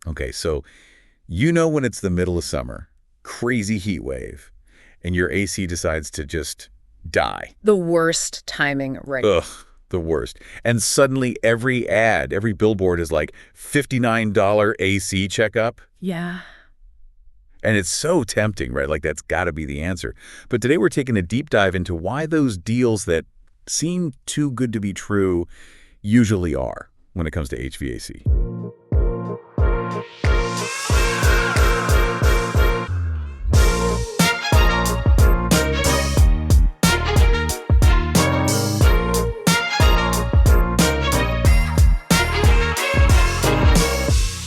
Okay, so you know when it's the middle of summer, crazy heat wave, and your AC decides to just die. The worst timing right Ugh, the worst. And suddenly every ad, every billboard is like $59 AC checkup. Yeah. And it's so tempting, right? Like that's got to be the answer. But today we're taking a deep dive into why those deals that seem too good to be true usually are when it comes to HVAC.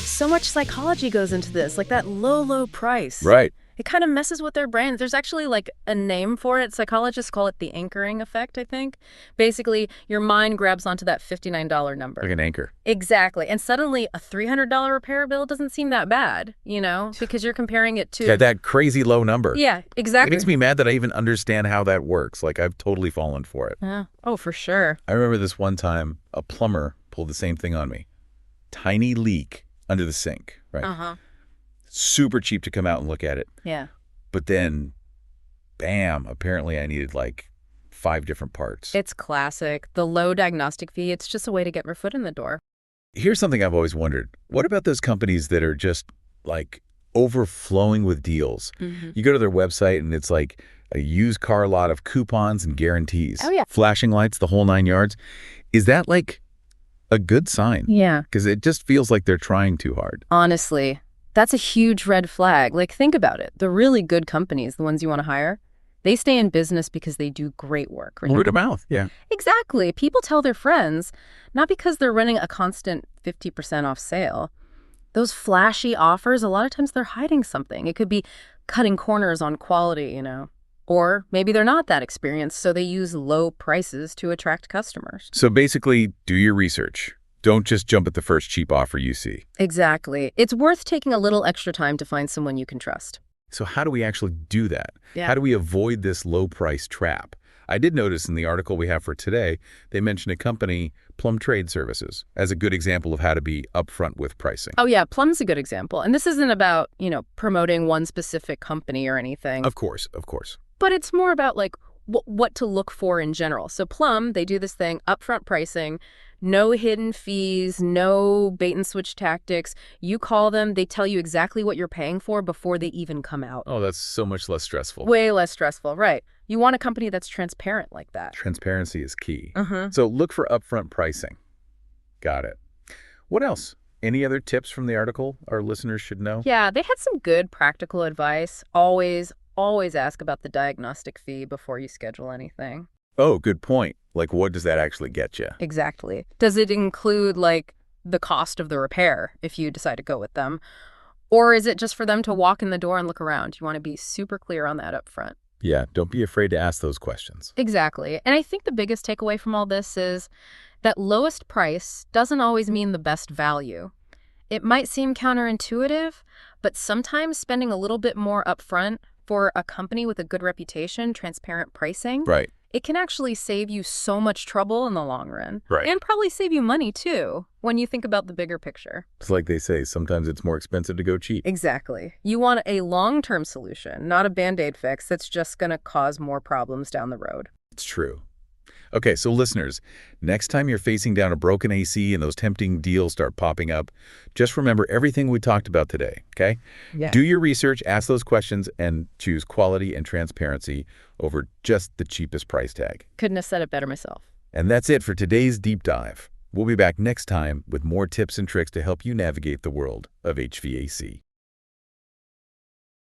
So much psychology goes into this, like that low price. Right. It kind of messes with their brains. There's actually like a name for it. Psychologists call it the anchoring effect, I think. Basically, your mind grabs onto that $59 number. Like an anchor. Exactly. And suddenly a $300 repair bill doesn't seem that bad, because you're comparing it to... Yeah, that crazy low number. Yeah, exactly. It makes me mad that I even understand how that works. Like, I've totally fallen for it. Yeah. Oh, for sure. I remember this one time, a plumber pulled the same thing on me. Tiny leak under the sink, right? Uh-huh. Super cheap to come out and look at it. Yeah. But then, bam, apparently I needed like 5 different parts. It's classic. The low diagnostic fee, it's just a way to get your foot in the door. Here's something I've always wondered. What about those companies that are just like overflowing with deals? Mm-hmm. You go to their website and it's like a used car lot of coupons and guarantees. Oh, yeah. Flashing lights, the whole 9 yards. Is that like a good sign? Yeah. Because it just feels like they're trying too hard. Honestly, that's a huge red flag. Like, think about it. The really good companies, the ones you want to hire, they stay in business because they do great work. Right? Word of mouth, yeah. Exactly. People tell their friends, not because they're running a constant 50% off sale. Those flashy offers, a lot of times they're hiding something. It could be cutting corners on quality, Or maybe they're not that experienced, so they use low prices to attract customers. So basically, do your research. Don't just jump at the first cheap offer you see. Exactly. It's worth taking a little extra time to find someone you can trust. So how do we actually do that? Yeah. How do we avoid this low price trap? I did notice in the article we have for today, they mentioned a company, Plum Trade Services, as a good example of how to be upfront with pricing. Oh, yeah, Plum's a good example. And this isn't about, promoting one specific company or anything. Of course, of course. But it's more about, like, what to look for in general. So Plum, they do this thing, upfront pricing, no hidden fees, no bait and switch tactics. You call them, they tell you exactly what you're paying for before they even come out. Oh, that's so much less stressful. Way less stressful, right. You want a company that's transparent like that. Transparency is key. Mm-hmm. So look for upfront pricing. Got it. What else? Any other tips from the article our listeners should know? Yeah, they had some good practical advice. Always ask about the diagnostic fee before you schedule anything. Oh, good point. Like, what does that actually get you? Exactly. Does it include, like, the cost of the repair if you decide to go with them? Or is it just for them to walk in the door and look around? You want to be super clear on that up front. Yeah, don't be afraid to ask those questions. Exactly. And I think the biggest takeaway from all this is that lowest price doesn't always mean the best value. It might seem counterintuitive, but sometimes spending a little bit more upfront for a company with a good reputation, transparent pricing, Right. it can actually save you so much trouble in the long run. Right. And probably save you money, too, when you think about the bigger picture. It's like they say, sometimes it's more expensive to go cheap. Exactly. You want a long-term solution, not a Band-Aid fix that's just going to cause more problems down the road. It's true. Okay, so listeners, next time you're facing down a broken AC and those tempting deals start popping up, just remember everything we talked about today, okay? Yeah. Do your research, ask those questions, and choose quality and transparency over just the cheapest price tag. Couldn't have said it better myself. And that's it for today's deep dive. We'll be back next time with more tips and tricks to help you navigate the world of HVAC.